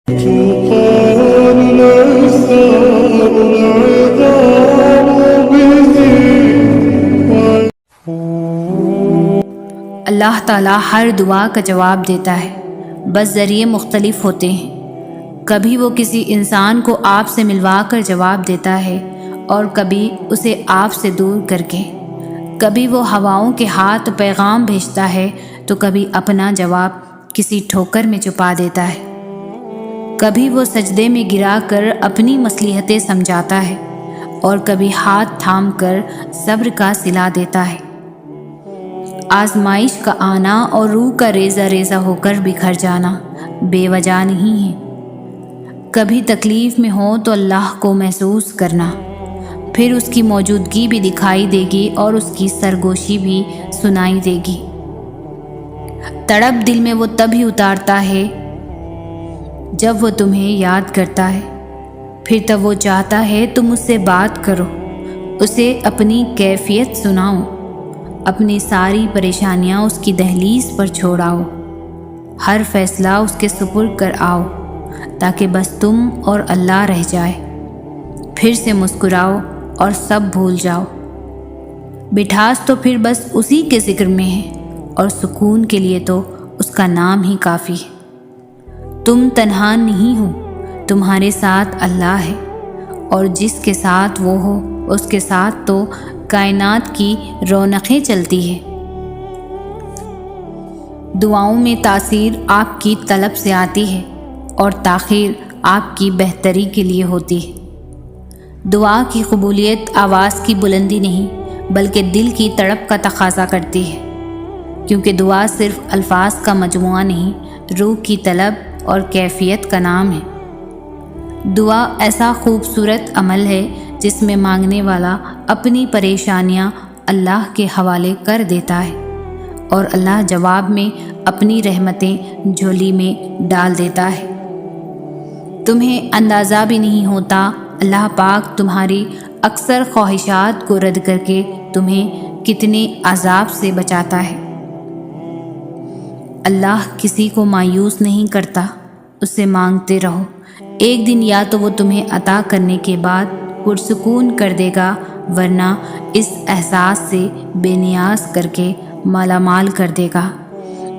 اللہ تعالیٰ ہر دعا کا جواب دیتا ہے، بس ذریعے مختلف ہوتے ہیں۔ کبھی وہ کسی انسان کو آپ سے ملوا کر جواب دیتا ہے اور کبھی اسے آپ سے دور کر کے۔ کبھی وہ ہواؤں کے ہاتھ پیغام بھیجتا ہے تو کبھی اپنا جواب کسی ٹھوکر میں چھپا دیتا ہے۔ کبھی وہ سجدے میں گرا کر اپنی مصلحتیں سمجھاتا ہے اور کبھی ہاتھ تھام کر صبر کا صلہ دیتا ہے۔ آزمائش کا آنا اور روح کا ریزہ ریزہ ہو کر بکھر جانا بے وجہ نہیں ہے۔ کبھی تکلیف میں ہو تو اللہ کو محسوس کرنا، پھر اس کی موجودگی بھی دکھائی دے گی اور اس کی سرگوشی بھی سنائی دے گی۔ تڑپ دل میں وہ تب ہی اتارتا ہے جب وہ تمہیں یاد کرتا ہے، پھر تب وہ چاہتا ہے تم اس سے بات کرو، اسے اپنی کیفیت سناؤ، اپنی ساری پریشانیاں اس کی دہلیز پر چھوڑاؤ، ہر فیصلہ اس کے سپرد کر آؤ تاکہ بس تم اور اللہ رہ جائے۔ پھر سے مسکراؤ اور سب بھول جاؤ۔ مٹھاس تو پھر بس اسی کے ذکر میں ہے اور سکون کے لیے تو اس کا نام ہی کافی ہے۔ تم تنہا نہیں ہو، تمہارے ساتھ اللہ ہے، اور جس کے ساتھ وہ ہو اس کے ساتھ تو کائنات کی رونقیں چلتی ہے۔ دعاؤں میں تاثیر آپ کی طلب سے آتی ہے اور تاخیر آپ کی بہتری کے لیے ہوتی ہے۔ دعا کی قبولیت آواز کی بلندی نہیں بلکہ دل کی تڑپ کا تقاضا کرتی ہے، کیونکہ دعا صرف الفاظ کا مجموعہ نہیں، روح کی طلب اور کیفیت کا نام ہے۔ دعا ایسا خوبصورت عمل ہے جس میں مانگنے والا اپنی پریشانیاں اللہ کے حوالے کر دیتا ہے اور اللہ جواب میں اپنی رحمتیں جھولی میں ڈال دیتا ہے۔ تمہیں اندازہ بھی نہیں ہوتا اللہ پاک تمہاری اکثر خواہشات کو رد کر کے تمہیں کتنے عذاب سے بچاتا ہے۔ اللہ کسی کو مایوس نہیں کرتا، اس سے مانگتے رہو، ایک دن یا تو وہ تمہیں عطا کرنے کے بعد پرسکون کر دے گا، ورنہ اس احساس سے بے نیاز کر کے مالا مال کر دے گا۔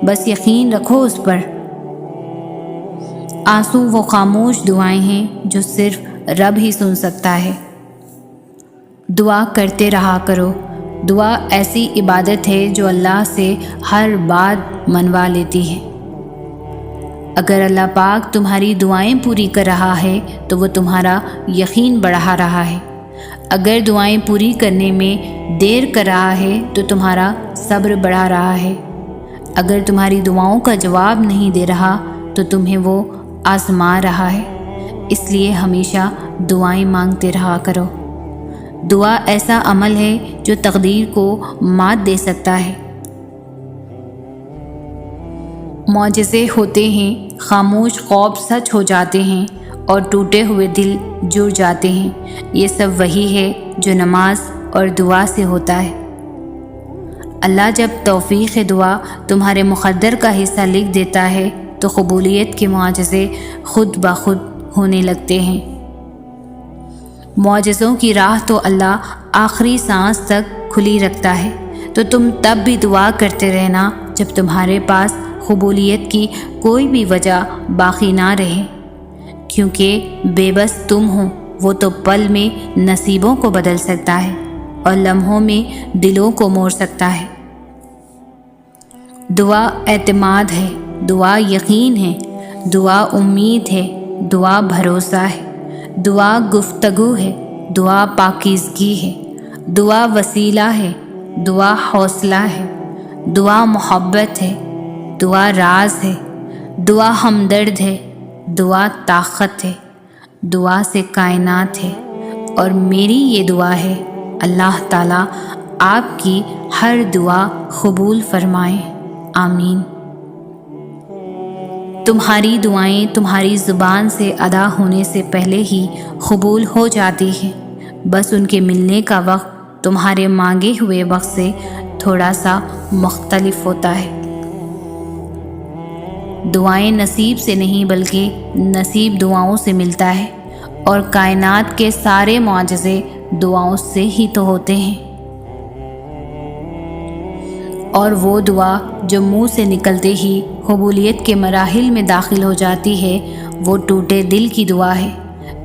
بس یقین رکھو اس پر۔ آنسو وہ خاموش دعائیں ہیں جو صرف رب ہی سن سکتا ہے۔ دعا کرتے رہا کرو۔ دعا ایسی عبادت ہے جو اللہ سے ہر بات منوا لیتی ہے۔ اگر اللہ پاک تمہاری دعائیں پوری کر رہا ہے تو وہ تمہارا یقین بڑھا رہا ہے۔ اگر دعائیں پوری کرنے میں دیر کر رہا ہے تو تمہارا صبر بڑھا رہا ہے۔ اگر تمہاری دعاؤں کا جواب نہیں دے رہا تو تمہیں وہ آزما رہا ہے۔ اس لیے ہمیشہ دعائیں مانگتے رہا کرو۔ دعا ایسا عمل ہے جو تقدیر کو مات دے سکتا ہے۔ معجزے ہوتے ہیں، خاموش خواب سچ ہو جاتے ہیں اور ٹوٹے ہوئے دل جڑ جاتے ہیں۔ یہ سب وہی ہے جو نماز اور دعا سے ہوتا ہے۔ اللہ جب توفیق دعا تمہارے مقدر کا حصہ لکھ دیتا ہے تو قبولیت کے معجزے خود بخود ہونے لگتے ہیں۔ معجزوں کی راہ تو اللہ آخری سانس تک کھلی رکھتا ہے، تو تم تب بھی دعا کرتے رہنا جب تمہارے پاس قبولیت کی کوئی بھی وجہ باقی نہ رہے، کیونکہ بے بس تم ہو، وہ تو پل میں نصیبوں کو بدل سکتا ہے اور لمحوں میں دلوں کو موڑ سکتا ہے۔ دعا اعتماد ہے، دعا یقین ہے، دعا امید ہے، دعا بھروسہ ہے، دعا گفتگو ہے، دعا پاکیزگی ہے، دعا وسیلہ ہے، دعا حوصلہ ہے، دعا محبت ہے، دعا راز ہے، دعا ہمدرد ہے، دعا طاقت ہے، دعا سے کائنات ہے۔ اور میری یہ دعا ہے اللہ تعالیٰ آپ کی ہر دعا قبول فرمائے، آمین۔ تمہاری دعائیں تمہاری زبان سے ادا ہونے سے پہلے ہی قبول ہو جاتی ہیں، بس ان کے ملنے کا وقت تمہارے مانگے ہوئے وقت سے تھوڑا سا مختلف ہوتا ہے۔ دعائیں نصیب سے نہیں بلکہ نصیب دعاؤں سے ملتا ہے، اور کائنات کے سارے معجزے دعاؤں سے ہی تو ہوتے ہیں۔ اور وہ دعا جو منہ سے نکلتے ہی قبولیت کے مراحل میں داخل ہو جاتی ہے، وہ ٹوٹے دل کی دعا ہے۔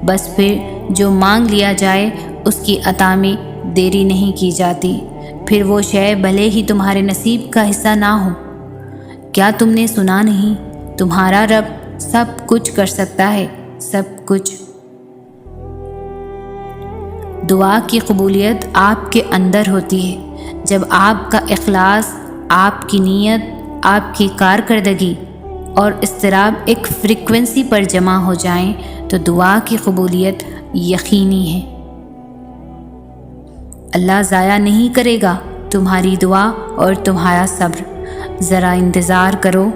بس پھر جو مانگ لیا جائے اس کی عطا میں دیری نہیں کی جاتی، پھر وہ شے بھلے ہی تمہارے نصیب کا حصہ نہ ہو۔ کیا تم نے سنا نہیں؟ تمہارا رب سب کچھ کر سکتا ہے، سب کچھ۔ دعا کی قبولیت آپ کے اندر ہوتی ہے۔ جب آپ کا اخلاص، آپ کی نیت، آپ کی کارکردگی اور اضطراب ایک فریکوینسی پر جمع ہو جائیں تو دعا کی قبولیت یقینی ہے۔ اللہ ضائع نہیں کرے گا تمہاری دعا اور تمہارا صبر۔ ذرا انتظار کرو۔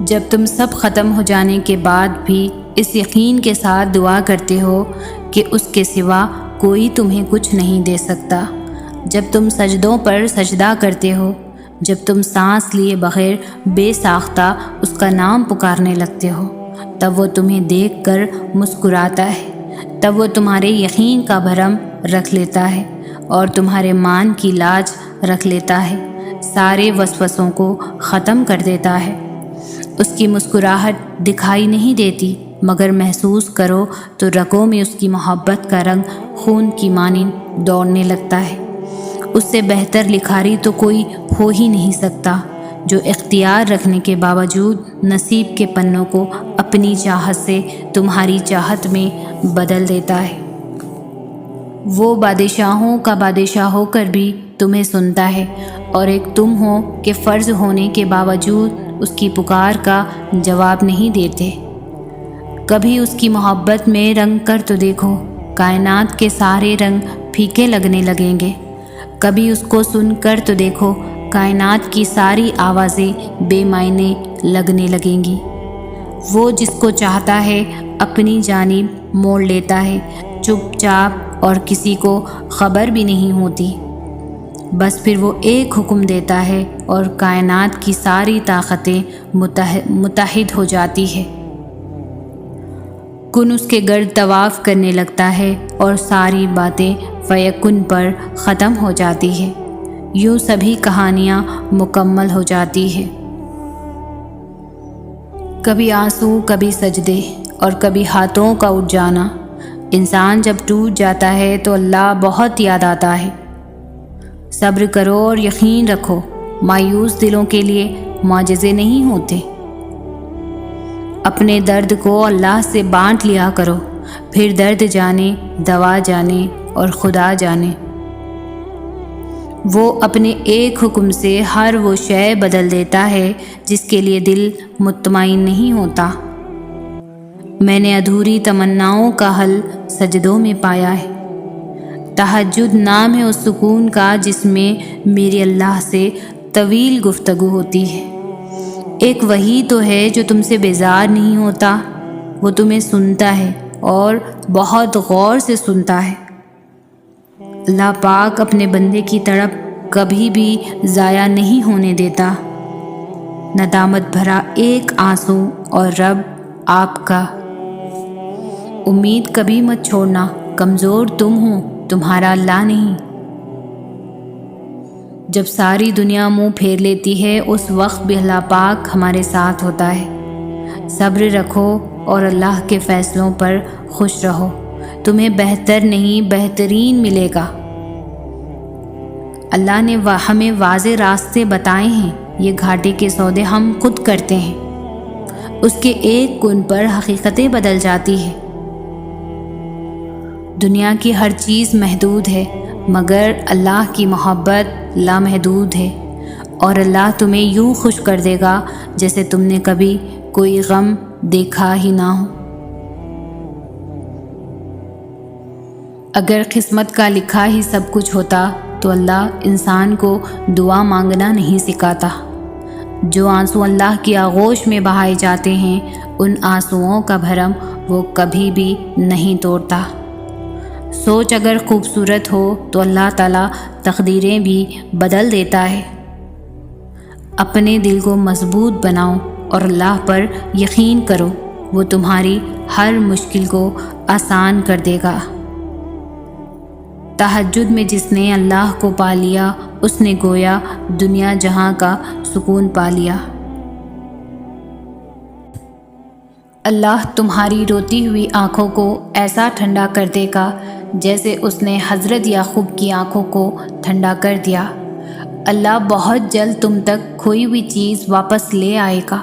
جب تم سب ختم ہو جانے کے بعد بھی اس یقین کے ساتھ دعا کرتے ہو کہ اس کے سوا کوئی تمہیں کچھ نہیں دے سکتا، جب تم سجدوں پر سجدہ کرتے ہو، جب تم سانس لیے بغیر بے ساختہ اس کا نام پکارنے لگتے ہو، تب وہ تمہیں دیکھ کر مسکراتا ہے، تب وہ تمہارے یقین کا بھرم رکھ لیتا ہے اور تمہارے مان کی لاج رکھ لیتا ہے، سارے وسوسوں کو ختم کر دیتا ہے۔ اس کی مسکراہٹ دکھائی نہیں دیتی، مگر محسوس کرو تو رگوں میں اس کی محبت کا رنگ خون کی مانند دوڑنے لگتا ہے۔ اس سے بہتر لکھاری تو کوئی ہو ہی نہیں سکتا، جو اختیار رکھنے کے باوجود نصیب کے پنوں کو اپنی چاہت سے تمہاری چاہت میں بدل دیتا ہے۔ وہ بادشاہوں کا بادشاہ ہو کر بھی تمہیں سنتا ہے، اور ایک تم ہو کہ فرض ہونے کے باوجود اس کی پکار کا جواب نہیں دیتے۔ کبھی اس کی محبت میں رنگ کر تو دیکھو، کائنات کے سارے رنگ پھیکے لگنے لگیں گے۔ کبھی اس کو سن کر تو دیکھو، کائنات کی ساری آوازیں بے معنی لگنے لگیں گی۔ وہ جس کو چاہتا ہے اپنی جانب موڑ لیتا ہے، چپ چاپ، اور کسی کو خبر بھی نہیں ہوتی۔ بس پھر وہ ایک حکم دیتا ہے اور کائنات کی ساری طاقتیں متحد ہو جاتی ہے۔ کن اس کے گرد طواف کرنے لگتا ہے اور ساری باتیں فیکن پر ختم ہو جاتی ہے۔ یوں سبھی کہانیاں مکمل ہو جاتی ہے۔ کبھی آنسو، کبھی سجدے، اور کبھی ہاتھوں کا اٹھ جانا۔ انسان جب ٹوٹ جاتا ہے تو اللہ بہت یاد آتا ہے۔ صبر کرو اور یقین رکھو، مایوس دلوں کے لیے معجزے نہیں ہوتے۔ اپنے درد کو اللہ سے بانٹ لیا کرو، پھر درد جانے، دوا جانے اور خدا جانے۔ وہ اپنے ایک حکم سے ہر وہ شے بدل دیتا ہے جس کے لیے دل مطمئن نہیں ہوتا۔ میں نے ادھوری تمناؤں کا حل سجدوں میں پایا ہے۔ تہجد نام ہے اس سکون کا جس میں میری اللہ سے طویل گفتگو ہوتی ہے۔ ایک وہی تو ہے جو تم سے بیزار نہیں ہوتا، وہ تمہیں سنتا ہے اور بہت غور سے سنتا ہے۔ اللہ پاک اپنے بندے کی تڑپ کبھی بھی ضائع نہیں ہونے دیتا۔ ندامت بھرا ایک آنسو اور رب آپ کا۔ امید کبھی مت چھوڑنا، کمزور تم ہو، تمہارا اللہ نہیں۔ جب ساری دنیا منہ پھیر لیتی ہے اس وقت بھی اللہ پاک ہمارے ساتھ ہوتا ہے۔ صبر رکھو اور اللہ کے فیصلوں پر خوش رہو، تمہیں بہتر نہیں بہترین ملے گا۔ اللہ نے ہمیں واضح راستے بتائے ہیں، یہ گھاٹے کے سودے ہم خود کرتے ہیں۔ اس کے ایک کن پر حقیقتیں بدل جاتی ہیں۔ دنیا کی ہر چیز محدود ہے، مگر اللہ کی محبت لامحدود ہے، اور اللہ تمہیں یوں خوش کر دے گا جیسے تم نے کبھی کوئی غم دیکھا ہی نہ ہو۔ اگر قسمت کا لکھا ہی سب کچھ ہوتا تو اللہ انسان کو دعا مانگنا نہیں سکھاتا۔ جو آنسو اللہ کی آغوش میں بہائے جاتے ہیں، ان آنسوؤں کا بھرم وہ کبھی بھی نہیں توڑتا۔ سوچ اگر خوبصورت ہو تو اللہ تعالیٰ تقدیریں بھی بدل دیتا ہے۔ اپنے دل کو مضبوط بناؤ اور اللہ پر یقین کرو، وہ تمہاری ہر مشکل کو آسان کر دے گا۔ تہجد میں جس نے اللہ کو پا لیا، اس نے گویا دنیا جہاں کا سکون پا لیا۔ اللہ تمہاری روتی ہوئی آنکھوں کو ایسا ٹھنڈا کر دے گا جیسے اس نے حضرت یعقوب کی آنکھوں کو ٹھنڈا کر دیا۔ اللہ بہت جلد تم تک کھوئی ہوئی چیز واپس لے آئے گا،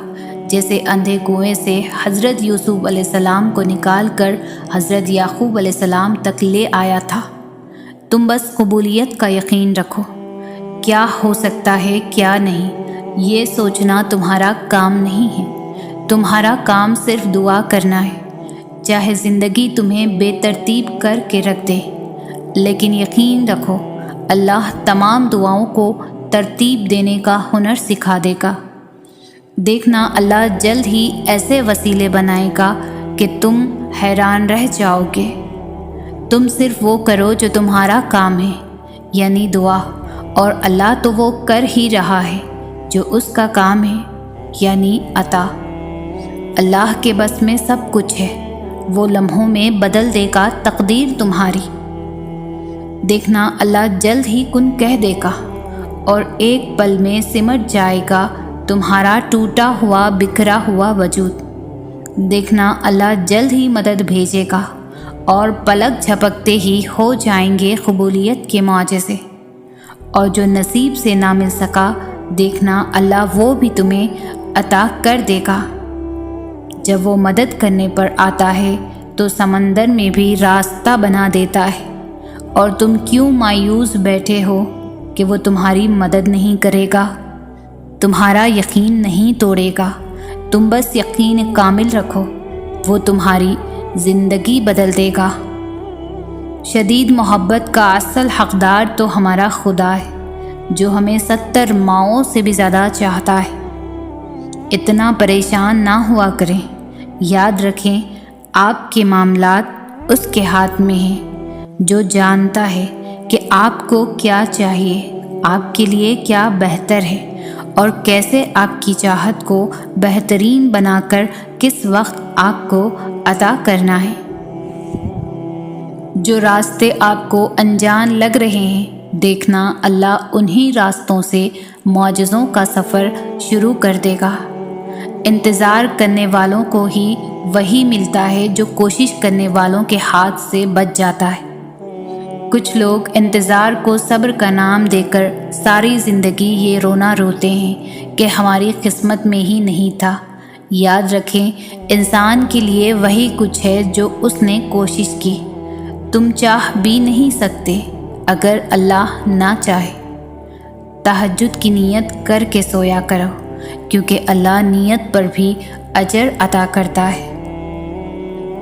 جیسے اندھے کنویں سے حضرت یوسف علیہ السلام کو نکال کر حضرت یعقوب علیہ السلام تک لے آیا تھا۔ تم بس قبولیت کا یقین رکھو، کیا ہو سکتا ہے کیا نہیں، یہ سوچنا تمہارا کام نہیں ہے۔ تمہارا کام صرف دعا کرنا ہے، چاہے زندگی تمہیں بے ترتیب کر کے رکھ دے، لیکن یقین رکھو اللہ تمام دعاؤں کو ترتیب دینے کا ہنر سکھا دے گا۔ دیکھنا اللہ جلد ہی ایسے وسیلے بنائے گا کہ تم حیران رہ جاؤ گے۔ تم صرف وہ کرو جو تمہارا کام ہے، یعنی دعا، اور اللہ تو وہ کر ہی رہا ہے جو اس کا کام ہے، یعنی عطا۔ اللہ کے بس میں سب کچھ ہے، وہ لمحوں میں بدل دے گا تقدیر تمہاری۔ دیکھنا اللہ جلد ہی کن کہہ دے گا اور ایک پل میں سمٹ جائے گا تمہارا ٹوٹا ہوا بکھرا ہوا وجود۔ دیکھنا اللہ جلد ہی مدد بھیجے گا اور پلک جھپکتے ہی ہو جائیں گے قبولیت کے معجزے، اور جو نصیب سے نہ مل سکا دیکھنا اللہ وہ بھی تمہیں عطا کر دے گا۔ جب وہ مدد کرنے پر آتا ہے تو سمندر میں بھی راستہ بنا دیتا ہے، اور تم کیوں مایوس بیٹھے ہو کہ وہ تمہاری مدد نہیں کرے گا؟ تمہارا یقین نہیں توڑے گا، تم بس یقین کامل رکھو، وہ تمہاری زندگی بدل دے گا۔ شدید محبت کا اصل حقدار تو ہمارا خدا ہے، جو ہمیں 70 ماؤں سے بھی زیادہ چاہتا ہے۔ اتنا پریشان نہ ہوا کریں، یاد رکھیں آپ کے معاملات اس کے ہاتھ میں ہیں، جو جانتا ہے کہ آپ کو کیا چاہیے، آپ کے لیے کیا بہتر ہے، اور کیسے آپ کی چاہت کو بہترین بنا کر کس وقت آپ کو عطا کرنا ہے۔ جو راستے آپ کو انجان لگ رہے ہیں، دیکھنا اللہ انہی راستوں سے معجزوں کا سفر شروع کر دے گا۔ انتظار کرنے والوں کو ہی وہی ملتا ہے جو کوشش کرنے والوں کے ہاتھ سے بچ جاتا ہے۔ کچھ لوگ انتظار کو صبر کا نام دے کر ساری زندگی یہ رونا روتے ہیں کہ ہماری قسمت میں ہی نہیں تھا۔ یاد رکھیں انسان کے لیے وہی کچھ ہے جو اس نے کوشش کی۔ تم چاہ بھی نہیں سکتے اگر اللہ نہ چاہے۔ تہجد کی نیت کر کے سویا کرو، کیونکہ اللہ نیت پر بھی اجر عطا کرتا ہے۔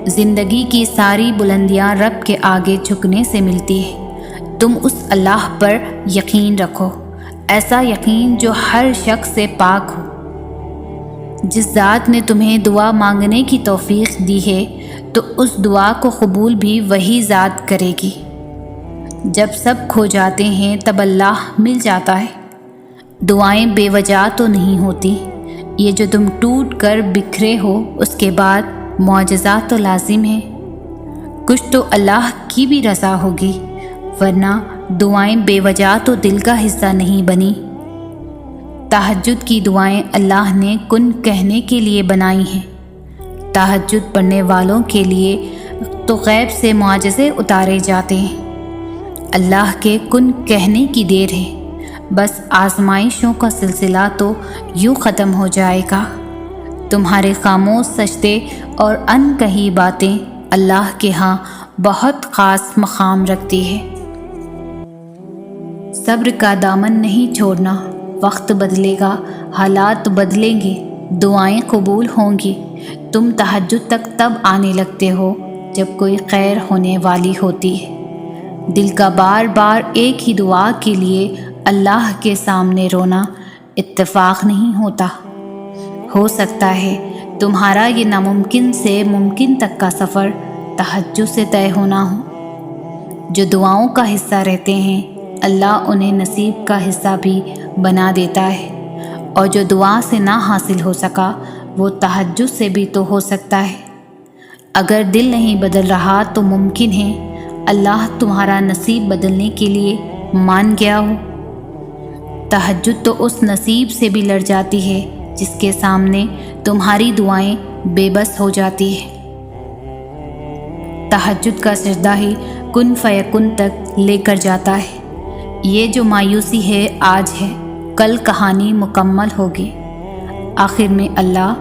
زندگی کی ساری بلندیاں رب کے آگے جھکنے سے ملتی ہے۔ تم اس اللہ پر یقین رکھو، ایسا یقین جو ہر شک سے پاک ہو۔ جس ذات نے تمہیں دعا مانگنے کی توفیق دی ہے تو اس دعا کو قبول بھی وہی ذات کرے گی۔ جب سب کھو جاتے ہیں تب اللہ مل جاتا ہے۔ دعائیں بے وجہ تو نہیں ہوتی، یہ جو تم ٹوٹ کر بکھرے ہو اس کے بعد معجزات تو لازم ہیں۔ کچھ تو اللہ کی بھی رضا ہوگی، ورنہ دعائیں بے وجہ تو دل کا حصہ نہیں بنی۔ تہجد کی دعائیں اللہ نے کن کہنے کے لیے بنائی ہیں۔ تہجد پڑھنے والوں کے لیے تو غیب سے معجزے اتارے جاتے ہیں۔ اللہ کے کن کہنے کی دیر ہے، بس آزمائشوں کا سلسلہ تو یوں ختم ہو جائے گا۔ تمہارے خاموش سجدے اور ان کہی باتیں اللہ کے ہاں بہت خاص مقام رکھتی ہے۔ صبر کا دامن نہیں چھوڑنا، وقت بدلے گا، حالات بدلیں گے، دعائیں قبول ہوں گی۔ تم تہجد تک تب آنے لگتے ہو جب کوئی خیر ہونے والی ہوتی ہے۔ دل کا بار بار ایک ہی دعا کے لیے اللہ کے سامنے رونا اتفاق نہیں ہوتا۔ ہو سکتا ہے تمہارا یہ ناممکن سے ممکن تک کا سفر تہجد سے طے ہونا ہو۔ جو دعاؤں کا حصہ رہتے ہیں اللہ انہیں نصیب کا حصہ بھی بنا دیتا ہے، اور جو دعا سے نہ حاصل ہو سکا وہ تہجد سے بھی تو ہو سکتا ہے۔ اگر دل نہیں بدل رہا تو ممکن ہے اللہ تمہارا نصیب بدلنے کے لیے مان گیا ہو۔ تہجد تو اس نصیب سے بھی لڑ جاتی ہے جس کے سامنے تمہاری دعائیں بے بس ہو جاتی ہیں۔ تہجد کا سجدہ ہی کن فیکن تک لے کر جاتا ہے۔ یہ جو مایوسی ہے آج ہے، کل کہانی مکمل ہوگی۔ آخر میں اللہ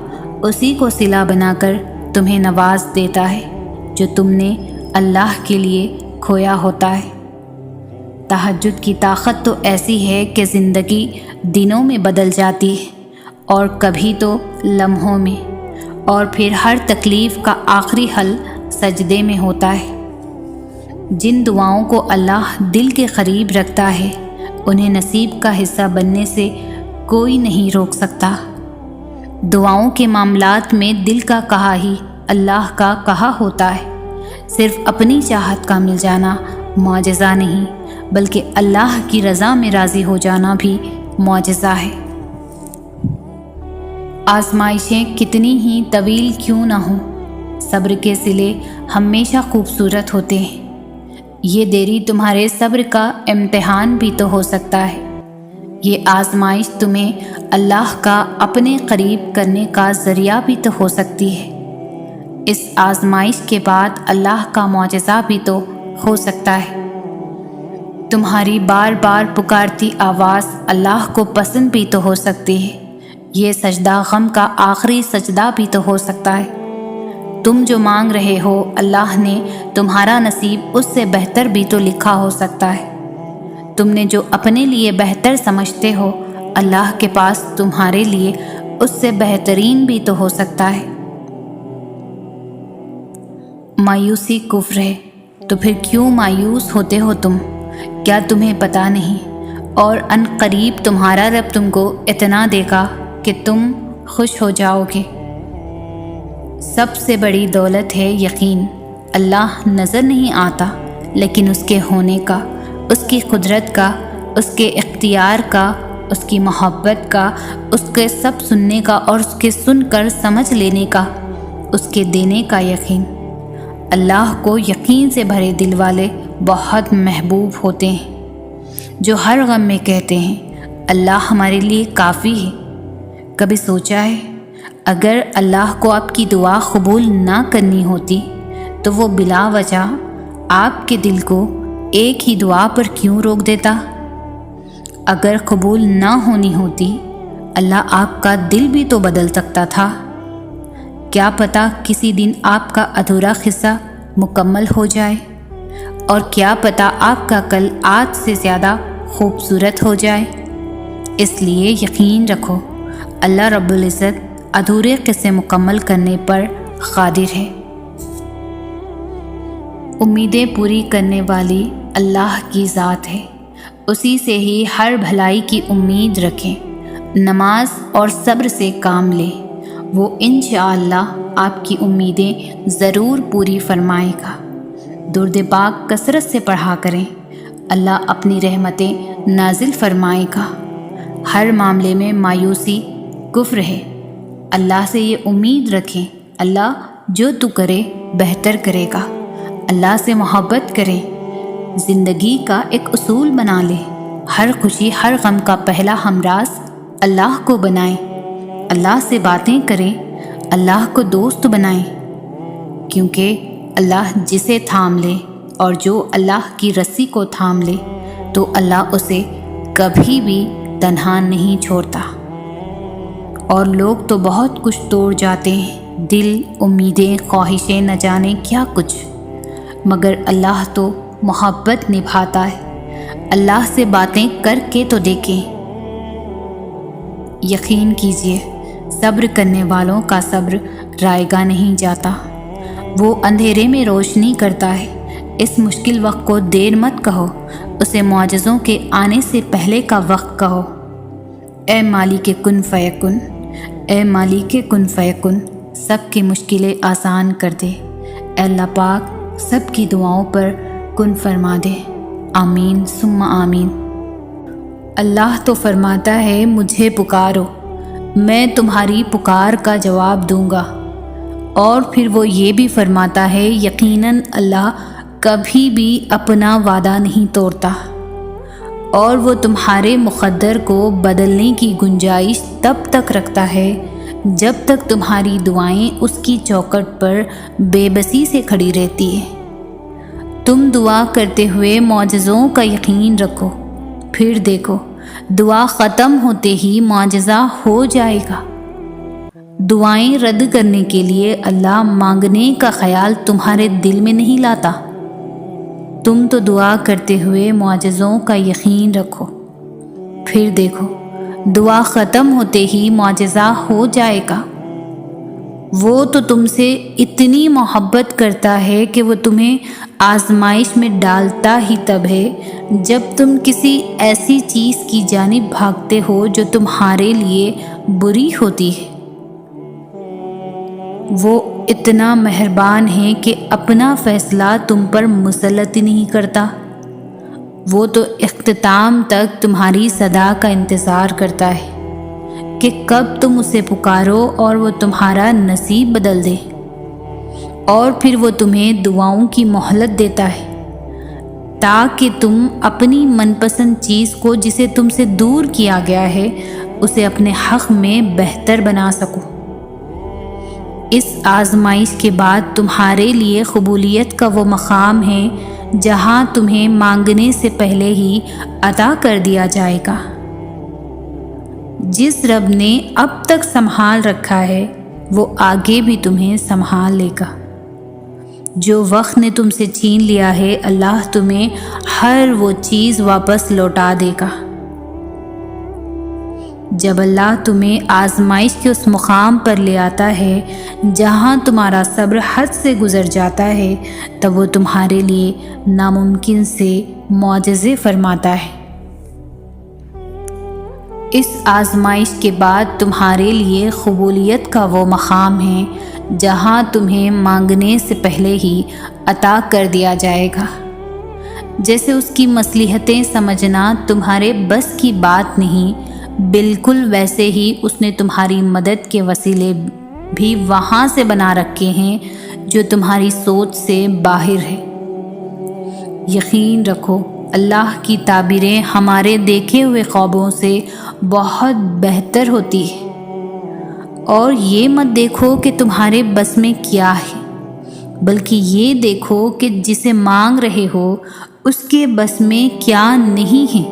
اسی کو صلہ بنا کر تمہیں نواز دیتا ہے جو تم نے اللہ کے لیے کھویا ہوتا ہے۔ تہجد کی طاقت تو ایسی ہے کہ زندگی دنوں میں بدل جاتی ہے، اور کبھی تو لمحوں میں، اور پھر ہر تکلیف کا آخری حل سجدے میں ہوتا ہے۔ جن دعاؤں کو اللہ دل کے قریب رکھتا ہے انہیں نصیب کا حصہ بننے سے کوئی نہیں روک سکتا۔ دعاؤں کے معاملات میں دل کا کہا ہی اللہ کا کہا ہوتا ہے۔ صرف اپنی چاہت کا مل جانا معجزہ نہیں، بلکہ اللہ کی رضا میں راضی ہو جانا بھی معجزہ ہے۔ آزمائشیں کتنی ہی طویل کیوں نہ ہوں، صبر کے صلے ہمیشہ خوبصورت ہوتے ہیں۔ یہ دیری تمہارے صبر کا امتحان بھی تو ہو سکتا ہے۔ یہ آزمائش تمہیں اللہ کا اپنے قریب کرنے کا ذریعہ بھی تو ہو سکتی ہے۔ اس آزمائش کے بعد اللہ کا معجزہ بھی تو ہو سکتا ہے۔ تمہاری بار بار پکارتی آواز اللہ کو پسند بھی تو ہو سکتی ہے۔ یہ سجدہ غم کا آخری سجدہ بھی تو ہو سکتا ہے۔ تم جو مانگ رہے ہو اللہ نے تمہارا نصیب اس سے بہتر بھی تو لکھا ہو سکتا ہے۔ تم نے جو اپنے لیے بہتر سمجھتے ہو اللہ کے پاس تمہارے لیے اس سے بہترین بھی تو ہو سکتا ہے۔ مایوسی کفر ہے تو پھر کیوں مایوس ہوتے ہو تم؟ کیا تمہیں پتہ نہیں؟ اور ان قریب تمہارا رب تم کو اتنا دے گا کہ تم خوش ہو جاؤ گے۔ سب سے بڑی دولت ہے یقین۔ اللہ نظر نہیں آتا، لیکن اس کے ہونے کا، اس کی قدرت کا، اس کے اختیار کا، اس کی محبت کا، اس کے سب سننے کا اور اس کے سن کر سمجھ لینے کا، اس کے دینے کا یقین۔ اللہ کو یقین سے بھرے دل والے بہت محبوب ہوتے ہیں، جو ہر غم میں کہتے ہیں اللہ ہمارے لیے کافی ہے۔ کبھی سوچا ہے اگر اللہ کو آپ کی دعا قبول نہ کرنی ہوتی تو وہ بلا وجہ آپ کے دل کو ایک ہی دعا پر کیوں روک دیتا؟ اگر قبول نہ ہونی ہوتی اللہ آپ کا دل بھی تو بدل سکتا تھا۔ کیا پتہ کسی دن آپ کا ادھورا قصہ مکمل ہو جائے، اور کیا پتہ آپ کا کل آج سے زیادہ خوبصورت ہو جائے۔ اس لیے یقین رکھو اللہ رب العزت ادھورے قصے مکمل کرنے پر قادر ہے۔ امیدیں پوری کرنے والی اللہ کی ذات ہے، اسی سے ہی ہر بھلائی کی امید رکھیں۔ نماز اور صبر سے کام لیں، وہ انشاءاللہ آپ کی امیدیں ضرور پوری فرمائے گا۔ درود پاک کثرت سے پڑھا کریں، اللہ اپنی رحمتیں نازل فرمائے گا۔ ہر معاملے میں مایوسی کفر ہے۔ اللہ سے یہ امید رکھیں اللہ جو تو کرے بہتر کرے گا۔ اللہ سے محبت کریں، زندگی کا ایک اصول بنا لیں۔ ہر خوشی ہر غم کا پہلا ہمراز اللہ کو بنائیں۔ اللہ سے باتیں کریں، اللہ کو دوست بنائیں، کیونکہ اللہ جسے تھام لے اور جو اللہ کی رسی کو تھام لے تو اللہ اسے کبھی بھی تنہا نہیں چھوڑتا۔ اور لوگ تو بہت کچھ توڑ جاتے ہیں، دل، امیدیں، خواہشیں، نہ جانے کیا کچھ، مگر اللہ تو محبت نبھاتا ہے۔ اللہ سے باتیں کر کے تو دیکھیں۔ یقین کیجئے صبر کرنے والوں کا صبر رائے گا نہیں جاتا، وہ اندھیرے میں روشنی کرتا ہے۔ اس مشکل وقت کو دیر مت کہو، اسے معجزوں کے آنے سے پہلے کا وقت کہو۔ اے مالک کن فیکن، اے مالک کن فیکن، سب کی مشکلیں آسان کر دے۔ اے اللہ پاک سب کی دعاؤں پر کن فرما دے۔ آمین ثم آمین۔ اللہ تو فرماتا ہے مجھے پکارو میں تمہاری پکار کا جواب دوں گا۔ اور پھر وہ یہ بھی فرماتا ہے یقیناً اللہ کبھی بھی اپنا وعدہ نہیں توڑتا، اور وہ تمہارے مقدر کو بدلنے کی گنجائش تب تک رکھتا ہے جب تک تمہاری دعائیں اس کی چوکھٹ پر بے بسی سے کھڑی رہتی ہیں۔ تم دعا کرتے ہوئے معجزوں کا یقین رکھو، پھر دیکھو دعا ختم ہوتے ہی معجزہ ہو جائے گا۔ دعائیں رد کرنے کے لیے اللہ مانگنے کا خیال تمہارے دل میں نہیں لاتا۔ تم تو دعا کرتے ہوئے معجزوں کا یقین رکھو، پھر دیکھو دعا ختم ہوتے ہی معجزہ ہو جائے گا۔ وہ تو تم سے اتنی محبت کرتا ہے کہ وہ تمہیں آزمائش میں ڈالتا ہی تب ہے جب تم کسی ایسی چیز کی جانب بھاگتے ہو جو تمہارے لیے بری ہوتی ہے۔ وہ اتنا مہربان ہے کہ اپنا فیصلہ تم پر مسلط نہیں کرتا۔ وہ تو اختتام تک تمہاری صدا کا انتظار کرتا ہے کہ کب تم اسے پکارو اور وہ تمہارا نصیب بدل دے، اور پھر وہ تمہیں دعاؤں کی مہلت دیتا ہے تاکہ تم اپنی من پسند چیز کو جسے تم سے دور کیا گیا ہے اسے اپنے حق میں بہتر بنا سکو۔ اس آزمائش کے بعد تمہارے لیے قبولیت کا وہ مقام ہے جہاں تمہیں مانگنے سے پہلے ہی عطا کر دیا جائے گا۔ جس رب نے اب تک سنبھال رکھا ہے وہ آگے بھی تمہیں سنبھال لے گا۔ جو وقت نے تم سے چھین لیا ہے اللہ تمہیں ہر وہ چیز واپس لوٹا دے گا۔ جب اللہ تمہیں آزمائش کے اس مقام پر لے آتا ہے جہاں تمہارا صبر حد سے گزر جاتا ہے تب وہ تمہارے لیے ناممکن سے معجزے فرماتا ہے۔ اس آزمائش کے بعد تمہارے لیے قبولیت کا وہ مقام ہے جہاں تمہیں مانگنے سے پہلے ہی عطا کر دیا جائے گا۔ جیسے اس کی مصلحتیں سمجھنا تمہارے بس کی بات نہیں، بالکل ویسے ہی اس نے تمہاری مدد کے وسیلے بھی وہاں سے بنا رکھے ہیں جو تمہاری سوچ سے باہر ہے۔ یقین رکھو اللہ کی تعبیریں ہمارے دیکھے ہوئے خوابوں سے بہت بہتر ہوتی ہے۔ اور یہ مت دیکھو کہ تمہارے بس میں کیا ہے، بلکہ یہ دیکھو کہ جسے مانگ رہے ہو اس کے بس میں کیا نہیں ہے۔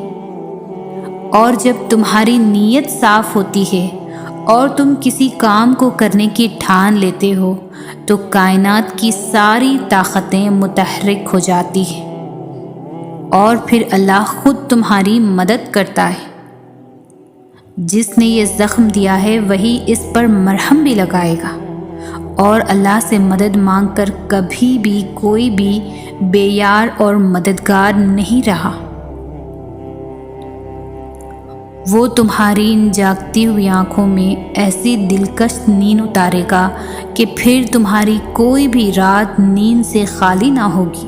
اور جب تمہاری نیت صاف ہوتی ہے اور تم کسی کام کو کرنے کی ٹھان لیتے ہو تو کائنات کی ساری طاقتیں متحرک ہو جاتی ہیں، اور پھر اللہ خود تمہاری مدد کرتا ہے۔ جس نے یہ زخم دیا ہے وہی اس پر مرہم بھی لگائے گا، اور اللہ سے مدد مانگ کر کبھی بھی کوئی بھی بے یار اور مددگار نہیں رہا۔ وہ تمہاری ان جاگتی ہوئی آنکھوں میں ایسی دلکش نیند اتارے گا کہ پھر تمہاری کوئی بھی رات نیند سے خالی نہ ہوگی۔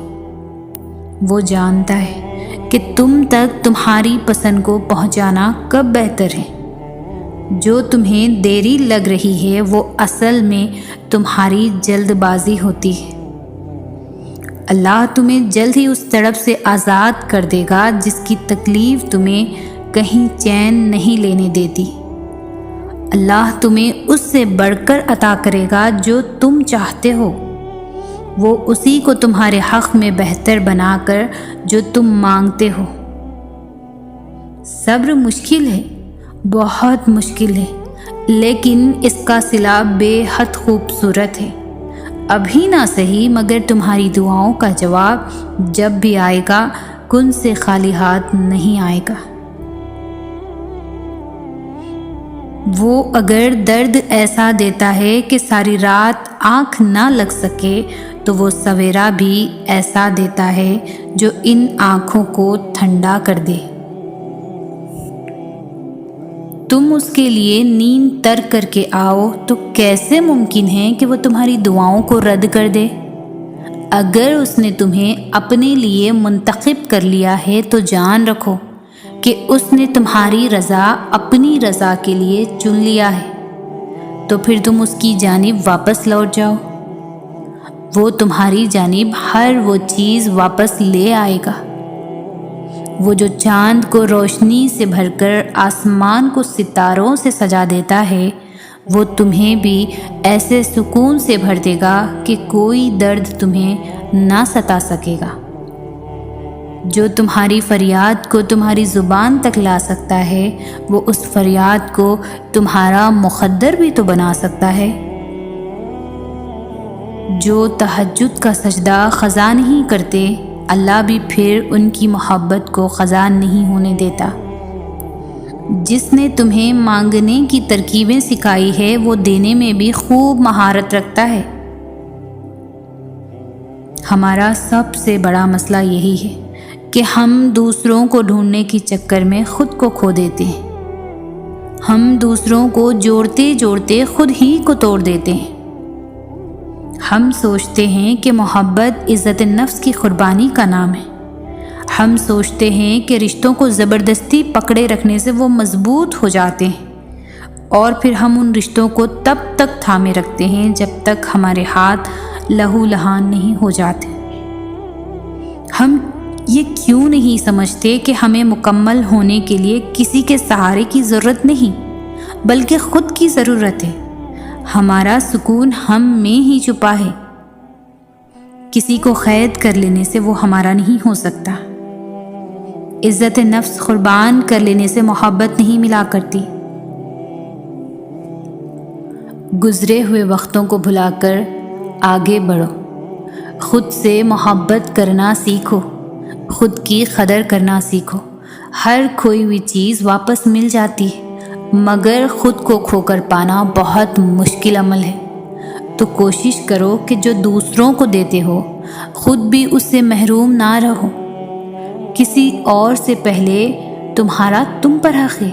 وہ جانتا ہے کہ تم تک تمہاری پسند کو پہنچانا کب بہتر ہے۔ جو تمہیں دیری لگ رہی ہے وہ اصل میں تمہاری جلد بازی ہوتی ہے۔ اللہ تمہیں جلد ہی اس تڑپ سے آزاد کر دے گا جس کی تکلیف تمہیں کہیں چین نہیں لینے دیتی۔ اللہ تمہیں اس سے بڑھ کر عطا کرے گا جو تم چاہتے ہو۔ وہ اسی کو تمہارے حق میں بہتر بنا کر جو تم مانگتے ہو۔ صبر مشکل ہے، بہت مشکل ہے، لیکن اس کا صلہ بے حد خوبصورت ہے۔ ابھی نہ صحیح مگر تمہاری دعاؤں کا جواب جب بھی آئے گا کن سے خالی ہاتھ نہیں آئے گا۔ وہ اگر درد ایسا دیتا ہے کہ ساری رات آنکھ نہ لگ سکے تو وہ سویرا بھی ایسا دیتا ہے جو ان آنکھوں کو ٹھنڈا کر دے۔ تم اس کے لیے نیند ترک کر کے آؤ تو کیسے ممکن ہے کہ وہ تمہاری دعاؤں کو رد کر دے؟ اگر اس نے تمہیں اپنے لیے منتخب کر لیا ہے تو جان رکھو کہ اس نے تمہاری رضا اپنی رضا کے لیے چن لیا ہے، تو پھر تم اس کی جانب واپس لوٹ جاؤ۔ وہ تمہاری جانب ہر وہ چیز واپس لے آئے گا۔ وہ جو چاند کو روشنی سے بھر کر آسمان کو ستاروں سے سجا دیتا ہے، وہ تمہیں بھی ایسے سکون سے بھر دے گا کہ کوئی درد تمہیں نہ ستا سکے گا۔ جو تمہاری فریاد کو تمہاری زبان تک لا سکتا ہے، وہ اس فریاد کو تمہارا مقدر بھی تو بنا سکتا ہے۔ جو تہجد کا سجدہ قضا نہیں کرتے، اللہ بھی پھر ان کی محبت کو قضا نہیں ہونے دیتا۔ جس نے تمہیں مانگنے کی ترکیبیں سکھائی ہے، وہ دینے میں بھی خوب مہارت رکھتا ہے۔ ہمارا سب سے بڑا مسئلہ یہی ہے کہ ہم دوسروں کو ڈھونڈنے کے چکر میں خود کو کھو دیتے ہیں۔ ہم دوسروں کو جوڑتے جوڑتے خود ہی کو توڑ دیتے ہیں۔ ہم سوچتے ہیں کہ محبت عزت نفس کی قربانی کا نام ہے۔ ہم سوچتے ہیں کہ رشتوں کو زبردستی پکڑے رکھنے سے وہ مضبوط ہو جاتے ہیں، اور پھر ہم ان رشتوں کو تب تک تھامے رکھتے ہیں جب تک ہمارے ہاتھ لہو لہان نہیں ہو جاتے۔ ہم یہ کیوں نہیں سمجھتے کہ ہمیں مکمل ہونے کے لیے کسی کے سہارے کی ضرورت نہیں، بلکہ خود کی ضرورت ہے۔ ہمارا سکون ہم میں ہی چھپا ہے۔ کسی کو قید کر لینے سے وہ ہمارا نہیں ہو سکتا۔ عزت نفس قربان کر لینے سے محبت نہیں ملا کرتی۔ گزرے ہوئے وقتوں کو بھلا کر آگے بڑھو، خود سے محبت کرنا سیکھو، خود کی قدر کرنا سیکھو۔ ہر کھوئی ہوئی چیز واپس مل جاتی ہے، مگر خود کو کھو کر پانا بہت مشکل عمل ہے۔ تو کوشش کرو کہ جو دوسروں کو دیتے ہو، خود بھی اس سے محروم نہ رہو۔ کسی اور سے پہلے تمہارا تم پر حق ہے،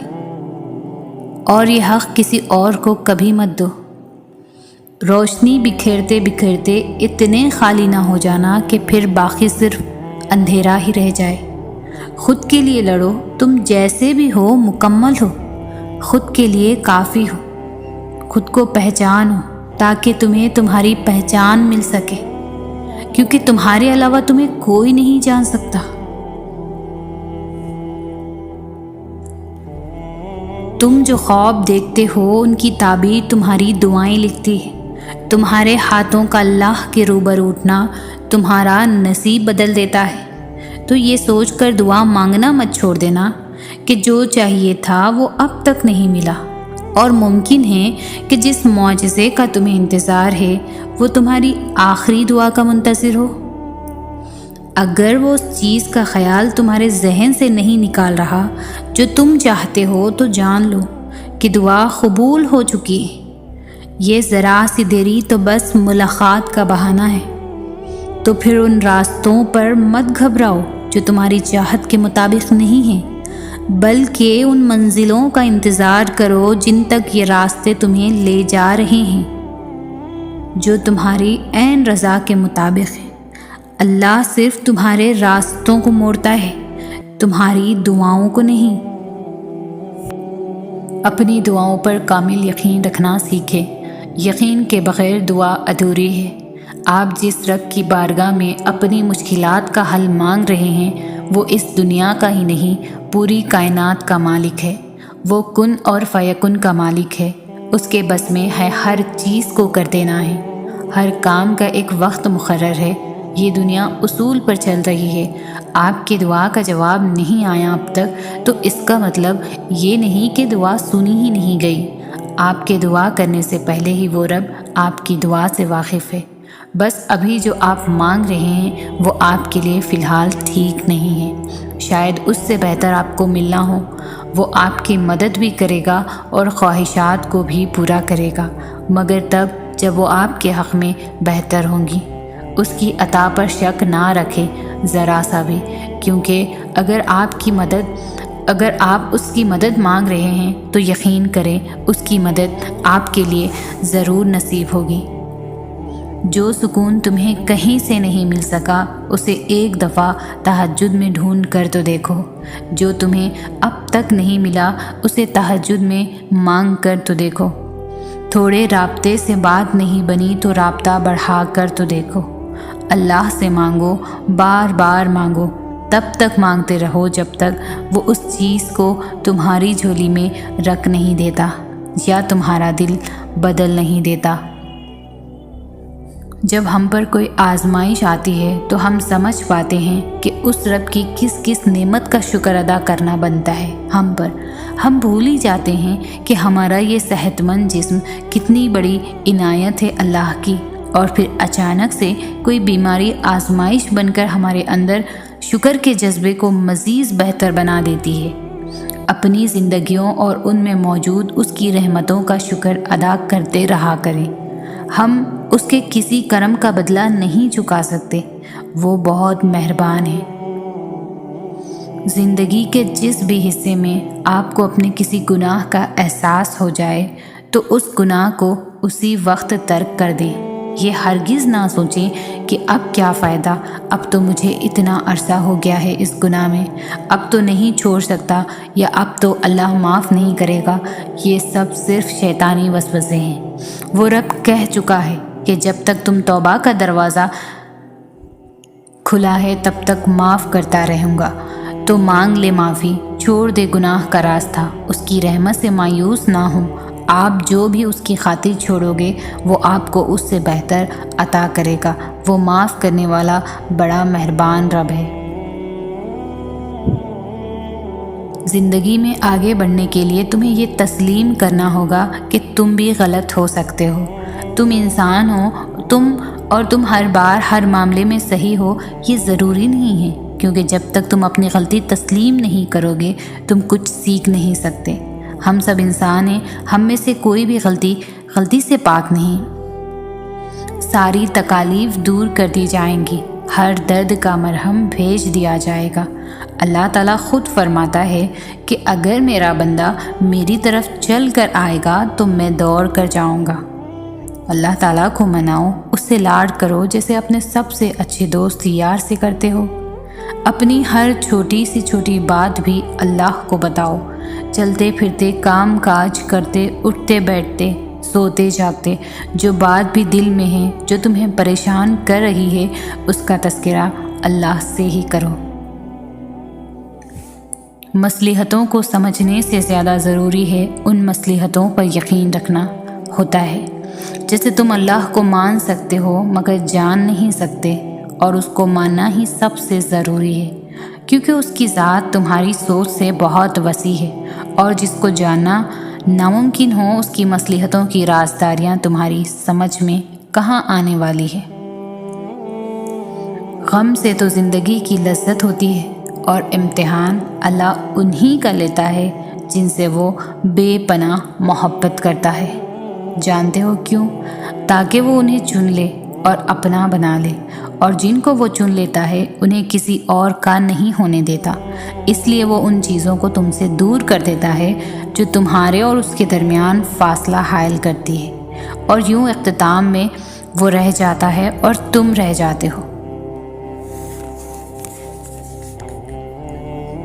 اور یہ حق کسی اور کو کبھی مت دو۔ روشنی بکھیرتے بکھیرتے اتنے خالی نہ ہو جانا کہ پھر باقی صرف اندھیرا ہی رہ جائے۔ خود کے لیے لڑو، تم جیسے بھی ہو مکمل ہو، خود کے لیے کافی ہو۔ خود کو پہچانو تاکہ تمہیں تمہاری پہچان مل سکے، کیونکہ تمہارے علاوہ تمہیں کوئی نہیں جان سکتا۔ تم جو خواب دیکھتے ہو ان کی تعبیر تمہاری دعائیں لکھتی ہے۔ تمہارے ہاتھوں کا اللہ کے روبرو اٹھنا تمہارا نصیب بدل دیتا ہے۔ تو یہ سوچ کر دعا مانگنا مت چھوڑ دینا کہ جو چاہیے تھا وہ اب تک نہیں ملا، اور ممکن ہے کہ جس معجزے کا تمہیں انتظار ہے وہ تمہاری آخری دعا کا منتظر ہو۔ اگر وہ اس چیز کا خیال تمہارے ذہن سے نہیں نکال رہا جو تم چاہتے ہو، تو جان لو کہ دعا قبول ہو چکی ہے۔ یہ ذرا سی دیری تو بس ملاقات کا بہانہ ہے۔ تو پھر ان راستوں پر مت گھبراؤ جو تمہاری چاہت کے مطابق نہیں ہیں، بلکہ ان منزلوں کا انتظار کرو جن تک یہ راستے تمہیں لے جا رہے ہیں، جو تمہاری عین رضا کے مطابق ہے۔ اللہ صرف تمہارے راستوں کو موڑتا ہے، تمہاری دعاؤں کو نہیں۔ اپنی دعاؤں پر کامل یقین رکھنا سیکھیں۔ یقین کے بغیر دعا ادھوری ہے۔ آپ جس رب کی بارگاہ میں اپنی مشکلات کا حل مانگ رہے ہیں، وہ اس دنیا کا ہی نہیں، پوری کائنات کا مالک ہے۔ وہ کن اور فیکن کا مالک ہے۔ اس کے بس میں ہے ہر چیز کو کر دینا ہے۔ ہر کام کا ایک وقت مقرر ہے۔ یہ دنیا اصول پر چل رہی ہے۔ آپ کی دعا کا جواب نہیں آیا اب تک، تو اس کا مطلب یہ نہیں کہ دعا سنی ہی نہیں گئی۔ آپ کے دعا کرنے سے پہلے ہی وہ رب آپ کی دعا سے واقف ہے۔ بس ابھی جو آپ مانگ رہے ہیں وہ آپ کے لیے فی الحال ٹھیک نہیں ہے۔ شاید اس سے بہتر آپ کو ملنا ہو۔ وہ آپ کی مدد بھی کرے گا اور خواہشات کو بھی پورا کرے گا، مگر تب جب وہ آپ کے حق میں بہتر ہوں گی۔ اس کی عطا پر شک نہ رکھیں ذرا سا بھی، کیونکہ اگر آپ اس کی مدد مانگ رہے ہیں تو یقین کریں اس کی مدد آپ کے لیے ضرور نصیب ہوگی۔ جو سکون تمہیں کہیں سے نہیں مل سکا اسے ایک دفعہ تہجد میں ڈھونڈ کر تو دیکھو، جو تمہیں اب تک نہیں ملا اسے تہجد میں مانگ کر تو دیکھو، تھوڑے رابطے سے بات نہیں بنی تو رابطہ بڑھا کر تو دیکھو۔ اللہ سے مانگو، بار بار مانگو، تب تک مانگتے رہو جب تک وہ اس چیز کو تمہاری جھولی میں رکھ نہیں دیتا یا تمہارا دل بدل نہیں دیتا۔ جب ہم پر کوئی آزمائش آتی ہے تو ہم سمجھ پاتے ہیں کہ اس رب کی کس کس نعمت کا شکر ادا کرنا بنتا ہے ہم پر۔ ہم بھول ہی جاتے ہیں کہ ہمارا یہ صحت مند جسم کتنی بڑی عنایت ہے اللہ کی، اور پھر اچانک سے کوئی بیماری آزمائش بن کر ہمارے اندر شکر کے جذبے کو مزید بہتر بنا دیتی ہے۔ اپنی زندگیوں اور ان میں موجود اس کی رحمتوں کا شکر ادا کرتے رہا کریں۔ ہم اس کے کسی کرم کا بدلہ نہیں چکا سکتے، وہ بہت مہربان ہے۔ زندگی کے جس بھی حصے میں آپ کو اپنے کسی گناہ کا احساس ہو جائے تو اس گناہ کو اسی وقت ترک کر دیں۔ یہ ہرگز نہ سوچیں کہ اب کیا فائدہ، اب تو مجھے اتنا عرصہ ہو گیا ہے اس گناہ میں، اب تو نہیں چھوڑ سکتا، یا اب تو اللہ معاف نہیں کرے گا۔ یہ سب صرف شیطانی وسوسے ہیں۔ وہ رب کہہ چکا ہے کہ جب تک تم توبہ کا دروازہ کھلا ہے تب تک معاف کرتا رہوں گا، تو مانگ لے معافی، چھوڑ دے گناہ کا راستہ، اس کی رحمت سے مایوس نہ ہو۔ آپ جو بھی اس کی خاطر چھوڑو گے وہ آپ کو اس سے بہتر عطا کرے گا۔ وہ معاف کرنے والا بڑا مہربان رب ہے۔ زندگی میں آگے بڑھنے کے لیے تمہیں یہ تسلیم کرنا ہوگا کہ تم بھی غلط ہو سکتے ہو۔ تم انسان ہو، تم ہر بار ہر معاملے میں صحیح ہو یہ ضروری نہیں ہے، کیونکہ جب تک تم اپنی غلطی تسلیم نہیں کرو گے تم کچھ سیکھ نہیں سکتے۔ ہم سب انسان ہیں، ہم میں سے کوئی بھی غلطی سے پاک نہیں۔ ساری تکالیف دور کر دی جائیں گی، ہر درد کا مرہم بھیج دیا جائے گا۔ اللہ تعالیٰ خود فرماتا ہے کہ اگر میرا بندہ میری طرف چل کر آئے گا تو میں دوڑ کر جاؤں گا۔ اللہ تعالیٰ کو مناؤ، اس سے لاڈ کرو جیسے اپنے سب سے اچھے دوست یار سے کرتے ہو۔ اپنی ہر چھوٹی سی چھوٹی بات بھی اللہ کو بتاؤ۔ چلتے پھرتے، کام کاج کرتے، اٹھتے بیٹھتے، سوتے جاگتے، جو بات بھی دل میں ہے، جو تمہیں پریشان کر رہی ہے، اس کا تذکرہ اللہ سے ہی کرو۔ مصلحتوں کو سمجھنے سے زیادہ ضروری ہے ان مصلحتوں پر یقین رکھنا ہوتا ہے۔ جیسے تم اللہ کو مان سکتے ہو مگر جان نہیں سکتے، اور اس کو ماننا ہی سب سے ضروری ہے، کیونکہ اس کی ذات تمہاری سوچ سے بہت وسیع ہے، اور جس کو جاننا ناممکن ہو اس کی مصلحتوں کی رازداریاں تمہاری سمجھ میں کہاں آنے والی ہے۔ غم سے تو زندگی کی لذت ہوتی ہے، اور امتحان اللہ انہی کا لیتا ہے جن سے وہ بے پناہ محبت کرتا ہے۔ جانتے ہو کیوں؟ تاکہ وہ انہیں چن لے اور اپنا بنا لے، اور جن کو وہ چن لیتا ہے انہیں کسی اور کا نہیں ہونے دیتا۔ اس لیے وہ ان چیزوں کو تم سے دور کر دیتا ہے جو تمہارے اور اس کے درمیان فاصلہ حائل کرتی ہے، اور یوں اختتام میں وہ رہ جاتا ہے اور تم رہ جاتے ہو۔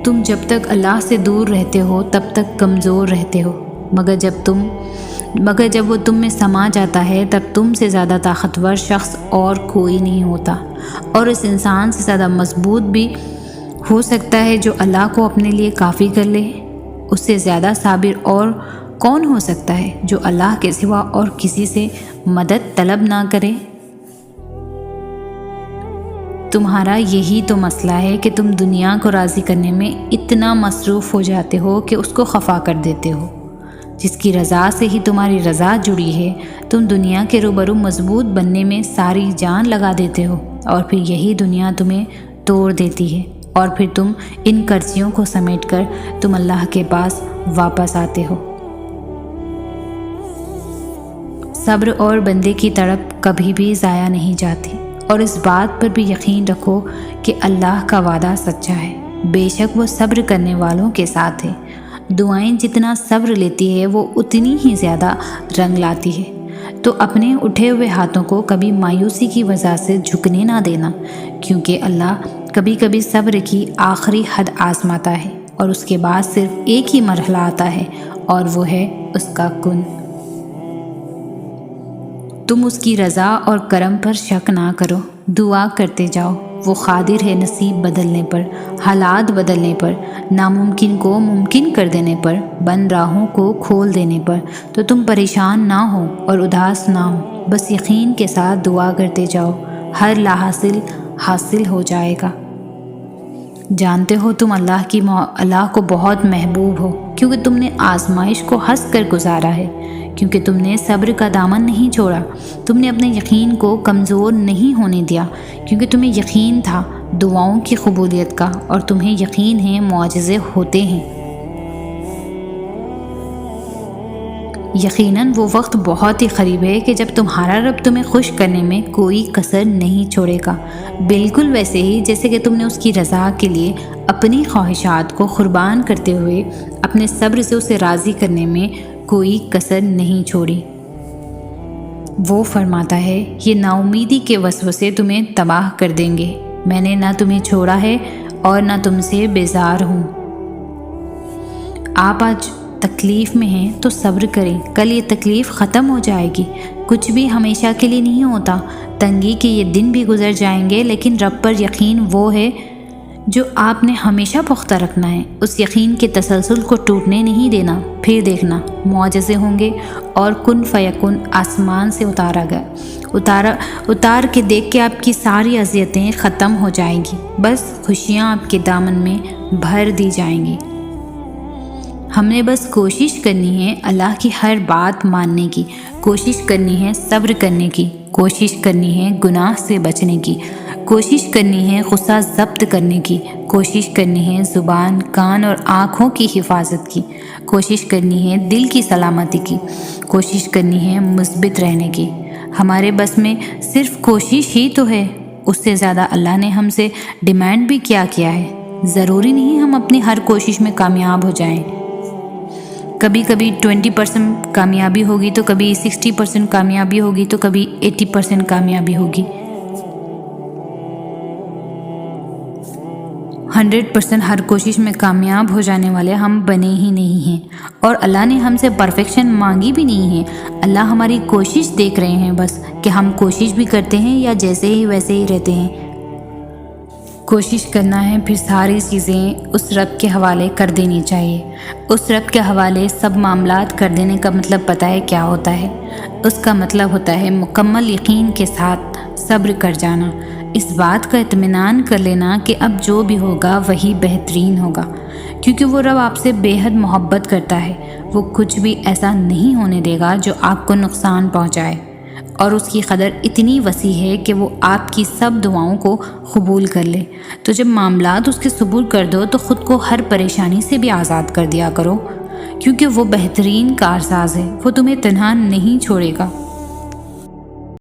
تم جب تک اللہ سے دور رہتے ہو تب تک کمزور رہتے ہو، مگر جب وہ تم میں سما جاتا ہے تب تم سے زیادہ طاقتور شخص اور کوئی نہیں ہوتا، اور اس انسان سے زیادہ مضبوط بھی ہو سکتا ہے جو اللہ کو اپنے لیے کافی کر لے۔ اس سے زیادہ صابر اور کون ہو سکتا ہے جو اللہ کے سوا اور کسی سے مدد طلب نہ کرے؟ تمہارا یہی تو مسئلہ ہے کہ تم دنیا کو راضی کرنے میں اتنا مصروف ہو جاتے ہو کہ اس کو خفا کر دیتے ہو۔ جس کی رضا سے ہی تمہاری رضا جڑی ہے، تم دنیا کے روبرو مضبوط بننے میں ساری جان لگا دیتے ہو، اور پھر یہی دنیا تمہیں توڑ دیتی ہے، اور پھر تم ان کرچیوں کو سمیٹ کر تم اللہ کے پاس واپس آتے ہو۔ صبر اور بندے کی تڑپ کبھی بھی ضائع نہیں جاتی، اور اس بات پر بھی یقین رکھو کہ اللہ کا وعدہ سچا ہے، بے شک وہ صبر کرنے والوں کے ساتھ ہے۔ دعائیں جتنا صبر لیتی ہے وہ اتنی ہی زیادہ رنگ لاتی ہے۔ تو اپنے اٹھے ہوئے ہاتھوں کو کبھی مایوسی کی وجہ سے جھکنے نہ دینا، کیونکہ اللہ کبھی کبھی صبر کی آخری حد آزماتا ہے اور اس کے بعد صرف ایک ہی مرحلہ آتا ہے اور وہ ہے اس کا کن۔ تم اس کی رضا اور کرم پر شک نہ کرو، دعا کرتے جاؤ، وہ قادر ہے نصیب بدلنے پر، حالات بدلنے پر، ناممکن کو ممکن کر دینے پر، بند راہوں کو کھول دینے پر۔ تو تم پریشان نہ ہو اور اداس نہ ہو، بس یقین کے ساتھ دعا کرتے جاؤ، ہر لاحاصل حاصل ہو جائے گا۔ جانتے ہو تم اللہ کو بہت محبوب ہو، کیونکہ تم نے آزمائش کو ہنس کر گزارا ہے، کیونکہ تم نے صبر کا دامن نہیں چھوڑا، تم نے اپنے یقین کو کمزور نہیں ہونے دیا، کیونکہ تمہیں یقین تھا دعاؤں کی قبولیت کا، اور تمہیں یقین ہے معجزے ہوتے ہیں۔ یقیناً وہ وقت بہت ہی قریب ہے کہ جب تمہارا رب تمہیں خوش کرنے میں کوئی کسر نہیں چھوڑے گا، بالکل ویسے ہی جیسے کہ تم نے اس کی رضا کے لیے اپنی خواہشات کو قربان کرتے ہوئے اپنے صبر سے اسے راضی کرنے میں کوئی کسر نہیں چھوڑی۔ وہ فرماتا ہے، یہ ناامیدی کے وسوسے تمہیں تباہ کر دیں گے، میں نے نہ تمہیں چھوڑا ہے اور نہ تم سے بیزار ہوں۔ آپ آج تکلیف میں ہیں تو صبر کریں، کل یہ تکلیف ختم ہو جائے گی۔ کچھ بھی ہمیشہ کے لیے نہیں ہوتا، تنگی کے یہ دن بھی گزر جائیں گے، لیکن رب پر یقین وہ ہے جو آپ نے ہمیشہ پختہ رکھنا ہے، اس یقین کے تسلسل کو ٹوٹنے نہیں دینا۔ پھر دیکھنا معجزے ہوں گے اور کن فیکن آسمان سے اتار کے دیکھ کے آپ کی ساری اذیتیں ختم ہو جائیں گی، بس خوشیاں آپ کے دامن میں بھر دی جائیں گی۔ ہم نے بس کوشش کرنی ہے اللہ کی ہر بات ماننے کی، کوشش کرنی ہے صبر کرنے کی، کوشش کرنی ہے گناہ سے بچنے کی، کوشش کرنی ہے غصہ ضبط کرنے کی، کوشش کرنی ہے زبان، کان اور آنکھوں کی حفاظت کی، کوشش کرنی ہے دل کی سلامتی کی، کوشش کرنی ہے مثبت رہنے کی۔ ہمارے بس میں صرف کوشش ہی تو ہے، اس سے زیادہ اللہ نے ہم سے ڈیمانڈ بھی کیا ہے۔ ضروری نہیں ہم اپنی ہر کوشش میں کامیاب ہو جائیں، کبھی 20% کامیابی ہوگی تو کبھی 60% کامیابی ہوگی تو کبھی 80% کامیابی ہوگی، 100% ہر کوشش میں کامیاب ہو جانے والے ہم بنے ہی نہیں ہیں، اور اللہ نے ہم سے پرفیکشن مانگی بھی نہیں ہے۔ اللہ ہماری کوشش دیکھ رہے ہیں بس، کہ ہم کوشش بھی کرتے ہیں یا جیسے ہی ویسے ہی رہتے ہیں۔ کوشش کرنا ہے، پھر ساری چیزیں اس رب کے حوالے کر دینی چاہیے۔ اس رب کے حوالے سب معاملات کر دینے کا مطلب پتہ ہے کیا ہوتا ہے؟ اس کا مطلب ہوتا ہے مکمل یقین کے ساتھ صبر کر جانا، اس بات کا اطمینان کر لینا کہ اب جو بھی ہوگا وہی بہترین ہوگا، کیونکہ وہ رب آپ سے بے حد محبت کرتا ہے۔ وہ کچھ بھی ایسا نہیں ہونے دے گا جو آپ کو نقصان پہنچائے، اور اس کی قدر اتنی وسیع ہے کہ وہ آپ کی سب دعاؤں کو قبول کر لے۔ تو جب معاملات اس کے سپر کر دو تو خود کو ہر پریشانی سے بھی آزاد کر دیا کرو، کیونکہ وہ بہترین کارساز ہے، وہ تمہیں تنہا نہیں چھوڑے گا۔